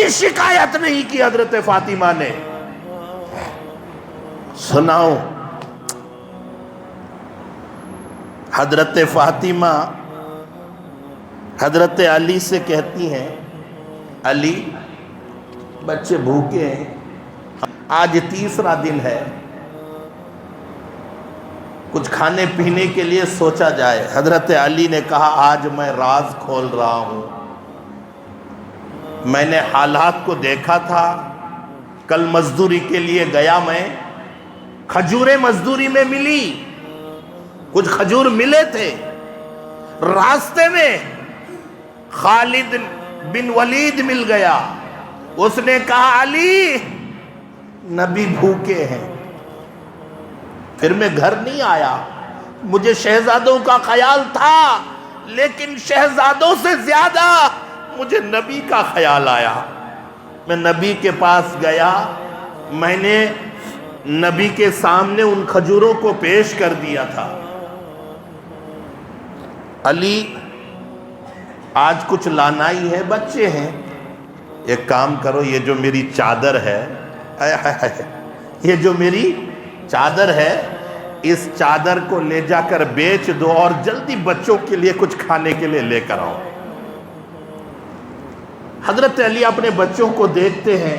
کوئی شکایت نہیں کی حضرت فاطمہ نے. سناؤ حضرت فاطمہ حضرت علی سے کہتی ہیں علی بچے بھوکے ہیں, آج تیسرا دن ہے, کچھ کھانے پینے کے لیے سوچا جائے. حضرت علی نے کہا آج میں راز کھول رہا ہوں, میں نے حالات کو دیکھا تھا, کل مزدوری کے لیے گیا میں, کھجوریں مزدوری میں ملی, کچھ کھجور ملے تھے, راستے میں خالد بن ولید مل گیا, اس نے کہا علی نبی بھوکے ہیں. پھر میں گھر نہیں آیا, مجھے شہزادوں کا خیال تھا, لیکن شہزادوں سے زیادہ مجھے نبی کا خیال آیا. میں نبی کے پاس گیا, میں نے نبی کے سامنے ان کھجوروں کو پیش کر دیا تھا. علی آج کچھ لانا ہی ہے, بچے ہیں, ایک کام کرو, یہ جو میری چادر ہے, یہ جو میری چادر ہے, اس چادر کو لے جا کر بیچ دو اور جلدی بچوں کے لیے کچھ کھانے کے لیے لے کر آؤ. حضرت علی اپنے بچوں کو دیکھتے ہیں,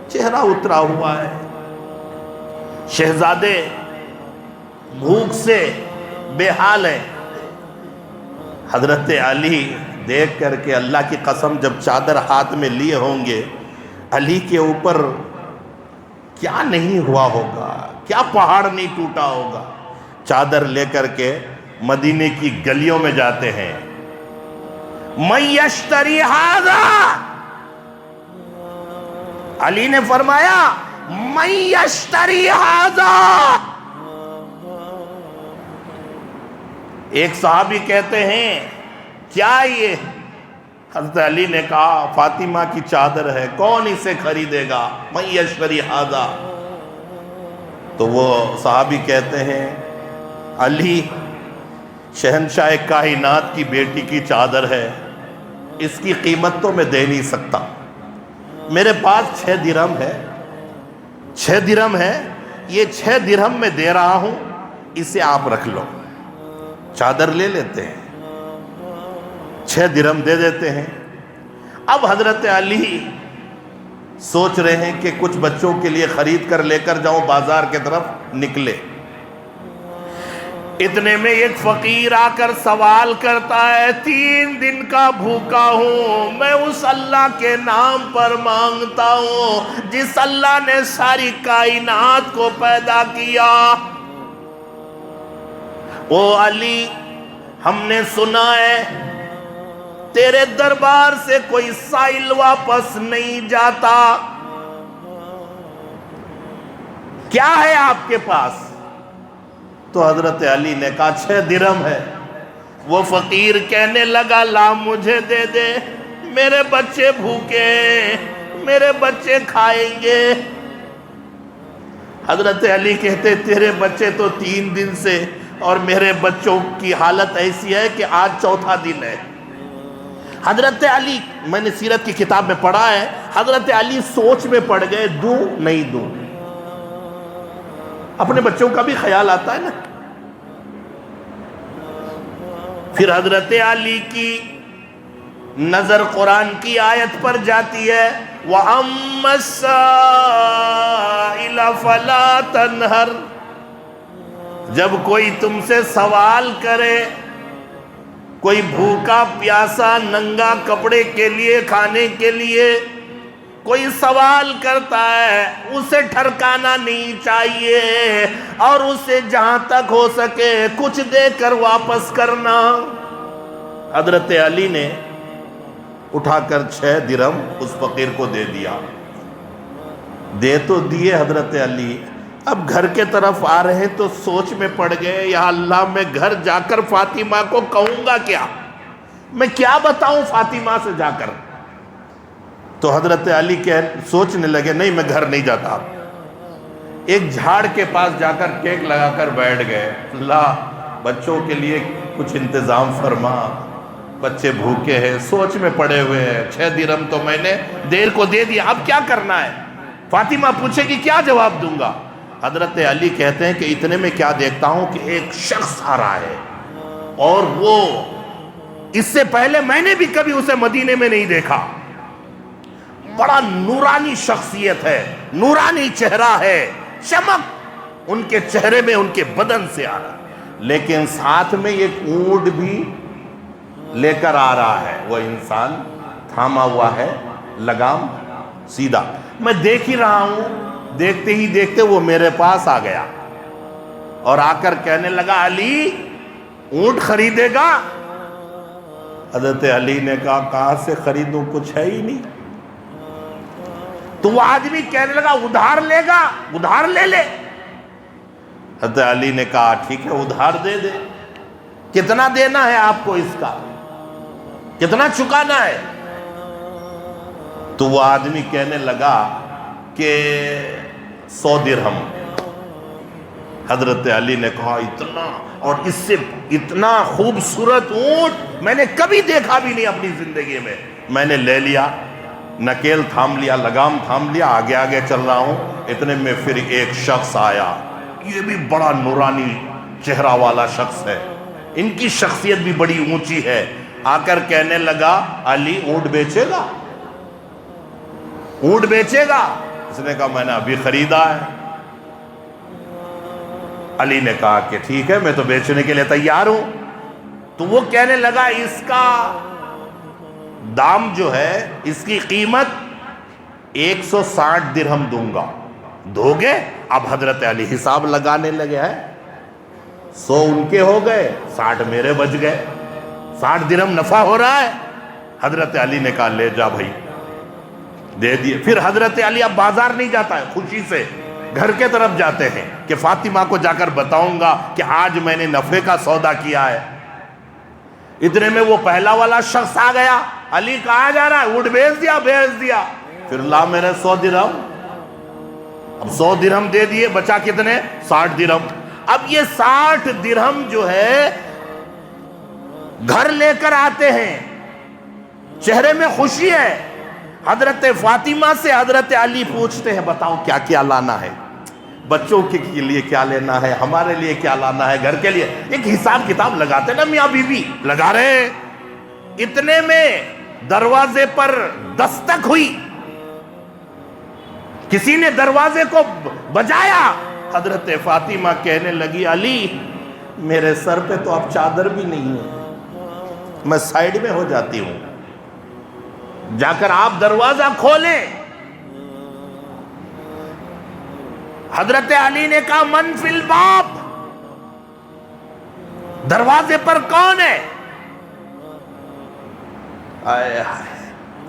چہرہ اترا ہوا ہے, شہزادے بھوک سے بے حال ہیں. حضرت علی دیکھ کر کے اللہ کی قسم جب چادر ہاتھ میں لیے ہوں گے, علی کے اوپر کیا نہیں ہوا ہوگا, کیا پہاڑ نہیں ٹوٹا ہوگا. چادر لے کر کے مدینے کی گلیوں میں جاتے ہیں. من یشتری ھذا, علی نے فرمایا من یشتری ھذا. ایک صحابی کہتے ہیں کیا یہ؟ حضرت علی نے کہا فاطمہ کی چادر ہے, کون اسے خریدے گا؟ من یشتری ھذا. تو وہ صحابی کہتے ہیں علی شہنشاہ کائنات کی بیٹی کی چادر ہے, اس کی قیمت تو میں دے نہیں سکتا, میرے پاس 6 درہم ہے, 6 درہم ہے, یہ 6 درہم میں دے رہا ہوں, اسے آپ رکھ لو. چادر لے لیتے ہیں, 6 درہم دے دیتے ہیں. اب حضرت علی سوچ رہے ہیں کہ کچھ بچوں کے لیے خرید کر لے کر جاؤں, بازار کی طرف نکلے. اتنے میں ایک فقیر آ کر سوال کرتا ہے, 3 دن کا بھوکا ہوں, میں اس اللہ کے نام پر مانگتا ہوں جس اللہ نے ساری کائنات کو پیدا کیا. او علی ہم نے سنا ہے تیرے دربار سے کوئی سائل واپس نہیں جاتا, کیا ہے آپ کے پاس؟ تو حضرت علی نے کہا 6 درہم ہے. وہ فقیر کہنے لگا لا مجھے دے دے, میرے بچے بھوکے, میرے بچے کھائیں گے. حضرت علی کہتے تیرے بچے تو 3 دن سے, اور میرے بچوں کی حالت ایسی ہے کہ آج 4تھا دن ہے. حضرت علی, میں نے سیرت کی کتاب میں پڑھا ہے, حضرت علی سوچ میں پڑ گئے, دوں نہیں دوں. اپنے بچوں کا بھی خیال آتا ہے نا. پھر حضرت علی کی نظر قرآن کی آیت پر جاتی ہے وَأَمَّا السَّائِلَ فَلَا تَنْهَرْ. جب کوئی تم سے سوال کرے, کوئی بھوکا پیاسا ننگا کپڑے کے لیے, کھانے کے لیے کوئی سوال کرتا ہے, اسے ٹھرکانا نہیں چاہیے, اور اسے جہاں تک ہو سکے کچھ دے کر واپس کرنا. حضرت علی نے اٹھا کر 6 درہم اس فقیر کو دے دیا. دے تو دیے حضرت علی, اب گھر کے طرف آ رہے ہیں تو سوچ میں پڑ گئے یا اللہ میں گھر جا کر فاطمہ کو کہوں گا کیا, میں کیا بتاؤں فاطمہ سے جا کر. تو حضرت علی سوچنے لگے نہیں میں گھر نہیں جاتا. ایک جھاڑ کے پاس جا کر ٹیک لگا کر بیٹھ گئے, اللہ بچوں کے لیے کچھ انتظام فرما. بچے بھوکے ہیں، سوچ میں پڑے ہوئے ہیں، 6 درہم تو میں نے دیر کو دے دیا، اب کیا کرنا ہے؟ فاطمہ پوچھے کہ کیا جواب دوں گا؟ حضرت علی کہتے ہیں کہ اتنے میں کیا دیکھتا ہوں کہ ایک شخص آ رہا ہے، اور وہ اس سے پہلے میں نے بھی کبھی اسے مدینے میں نہیں دیکھا، بڑا نورانی شخصیت ہے، نورانی چہرہ ہے، چمک ان کے چہرے میں، ان کے بدن سے آ رہا، لیکن ساتھ میں ایک اونٹ بھی لے کر آ رہا ہے، وہ انسان تھاما ہوا ہے، لگام سیدھا، میں دیکھ ہی رہا ہوں، دیکھتے ہی دیکھتے وہ میرے پاس آ گیا اور آ کر کہنے لگا علی اونٹ خریدے گا؟ حضرت علی نے کہا کہاں سے خریدوں، کچھ ہے ہی نہیں۔ تو وہ آدمی کہنے لگا ادھار لے گا؟ ادھار لے لے۔ حضرت علی نے کہا ٹھیک ہے ادھار دے دے، کتنا دینا ہے آپ کو، اس کا کتنا چکانا ہے؟ تو وہ آدمی کہنے لگا کہ 100 درہم۔ حضرت علی نے کہا اتنا، اور اس سے اتنا خوبصورت اونٹ میں نے کبھی دیکھا بھی نہیں اپنی زندگی میں۔ میں نے لے لیا، نکیل تھام لیا، لگام تھام لیا، آگے آگے چل رہا ہوں، اتنے میں پھر ایک شخص آیا، یہ بھی بڑا نورانی چہرہ والا شخص ہے، ان کی شخصیت بھی بڑی اونچی ہے، آ کر کہنے لگا علی اونٹ بیچے گا؟ اونٹ بیچے گا؟ اس نے کہا میں نے ابھی خریدا ہے۔ علی نے کہا کہ ٹھیک ہے میں تو بیچنے کے لیے تیار ہوں۔ تو وہ کہنے لگا اس کا دام جو ہے، اس کی قیمت 160 درہم دوں گا، دو گے؟ اب حضرت علی حساب لگانے لگے ہیں، 100 ان کے ہو گئے، 60 میرے بچ گئے، 60 درہم نفع ہو رہا ہے۔ حضرت علی نے کہا لے جا بھائی، دے دیے۔ پھر حضرت علی اب بازار نہیں جاتا ہے، خوشی سے گھر کے طرف جاتے ہیں کہ فاطمہ کو جا کر بتاؤں گا کہ آج میں نے نفع کا سودا کیا ہے۔ اتنے میں وہ پہلا والا شخص آ گیا، علی کہاں جا رہا ہے؟ اونٹ بیچ دیا، بیچ دیا۔ پھر لا میرے 100 درہم، اب 100 درہم دے دیے، بچا کتنے؟ 60 درہم۔ اب یہ 60 درہم جو ہے گھر لے کر آتے ہیں، چہرے میں خوشی ہے۔ حضرت فاطمہ سے حضرت علی پوچھتے ہیں بتاؤ کیا کیا لانا ہے، بچوں کے لیے کیا لینا ہے، ہمارے لیے کیا لانا ہے، گھر کے لیے ایک حساب کتاب لگاتے نا میاں بیوی، لگا رہے ہیں۔ اتنے میں دروازے پر دستک ہوئی، کسی نے دروازے کو بجایا، حضرت فاطمہ کہنے لگی علی میرے سر پہ تو اب چادر بھی نہیں ہے، میں سائیڈ میں ہو جاتی ہوں، جا کر آپ دروازہ کھولیں۔ حضرت علی نے کہا من فی الباب، دروازے پر کون ہے؟ آئے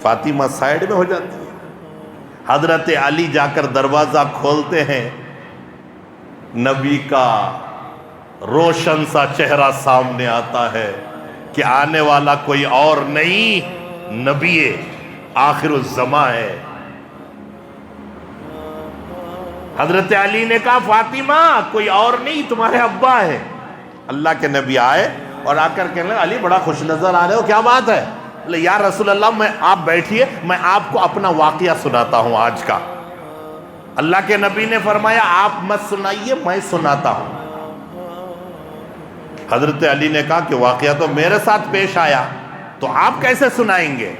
فاطمہ سائیڈ میں ہو جاتی ہے۔ حضرت علی جا کر دروازہ کھولتے ہیں، نبی کا روشن سا چہرہ سامنے آتا ہے کہ آنے والا کوئی اور نہیں، نبی آخر الزماں ہے۔ حضرت علی نے کہا فاطمہ کوئی اور نہیں، تمہارے ابا ہے۔ اللہ کے نبی آئے اور آ کر کہنے لگے علی بڑا خوش نظر آ رہے ہو، کیا بات ہے؟ یا رسول اللہ آپ بیٹھیے، میں آپ کو اپنا واقعہ سناتا ہوں آج کا۔ اللہ کے نبی نے فرمایا آپ مت سنائیے، میں سناتا ہوں۔ حضرت علی نے کہا کہ واقعہ تو میرے ساتھ پیش آیا، تو آپ کیسے سنائیں گے؟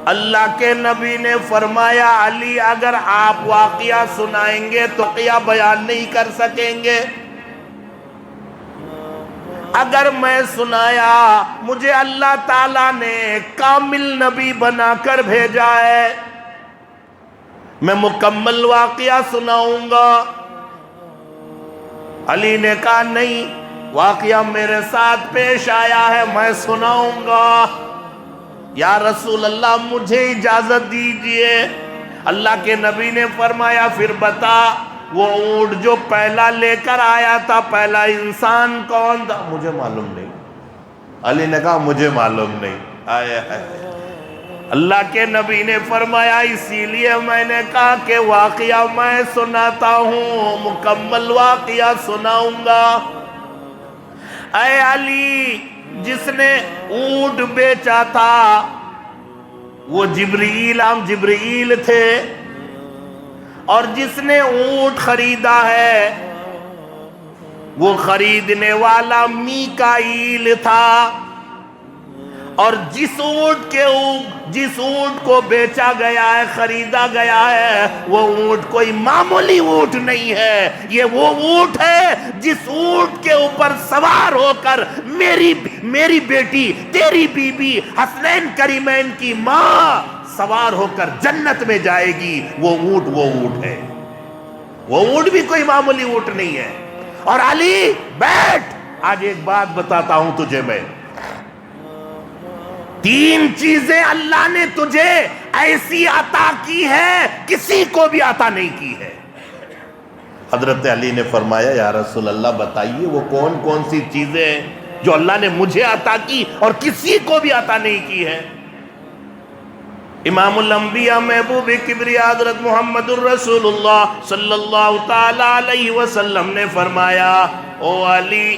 اللہ کے نبی نے فرمایا علی اگر آپ واقعہ سنائیں گے تو واقعہ بیان نہیں کر سکیں گے، اگر میں سنایا مجھے اللہ تعالیٰ نے کامل نبی بنا کر بھیجا ہے، میں مکمل واقعہ سناؤں گا۔ علی نے کہا نہیں، واقعہ میرے ساتھ پیش آیا ہے، میں سناؤں گا۔ یا رسول اللہ مجھے اجازت دیجئے۔ اللہ کے نبی نے فرمایا پھر بتا وہ اونٹ جو پہلا لے کر آیا تھا، پہلا انسان کون تھا؟ مجھے معلوم نہیں۔ علی نے کہا مجھے معلوم نہیں۔ آئے آئے اللہ کے نبی نے فرمایا اسی لیے میں نے کہا کہ واقعہ میں سناتا ہوں، مکمل واقعہ سناؤں گا۔ اے علی جس نے اونٹ بیچا تھا وہ جبرائیل تھے، اور جس نے اونٹ خریدا ہے وہ خریدنے والا میکائیل تھا، اور جس اونٹ کو بیچا گیا ہے، خریدا گیا ہے، وہ اونٹ کوئی معمولی اونٹ نہیں ہے، یہ وہ اونٹ ہے جس اونٹ کے اوپر سوار ہو کر میری بیٹی، تیری بیوی، حسنین کریمین کی ماں سوار ہو کر جنت میں جائے گی۔ وہ اونٹ ہے، وہ اونٹ بھی کوئی معمولی اونٹ نہیں ہے۔ اور علی بیٹھ، آج ایک بات بتاتا ہوں تجھے میں، 3 چیزیں اللہ نے تجھے ایسی عطا کی ہے کسی کو بھی عطا نہیں کی ہے۔ حضرت علی نے فرمایا یا رسول اللہ بتائیے وہ کون کون سی چیزیں ہیں جو اللہ نے مجھے عطا کی اور کسی کو بھی عطا نہیں کی ہے۔ امام الانبیاء محبوب کبریا حضرت محمد الرسول اللہ صلی اللہ تعالی علیہ وسلم نے فرمایا، او علی،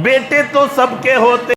بیٹے تو سب کے ہوتے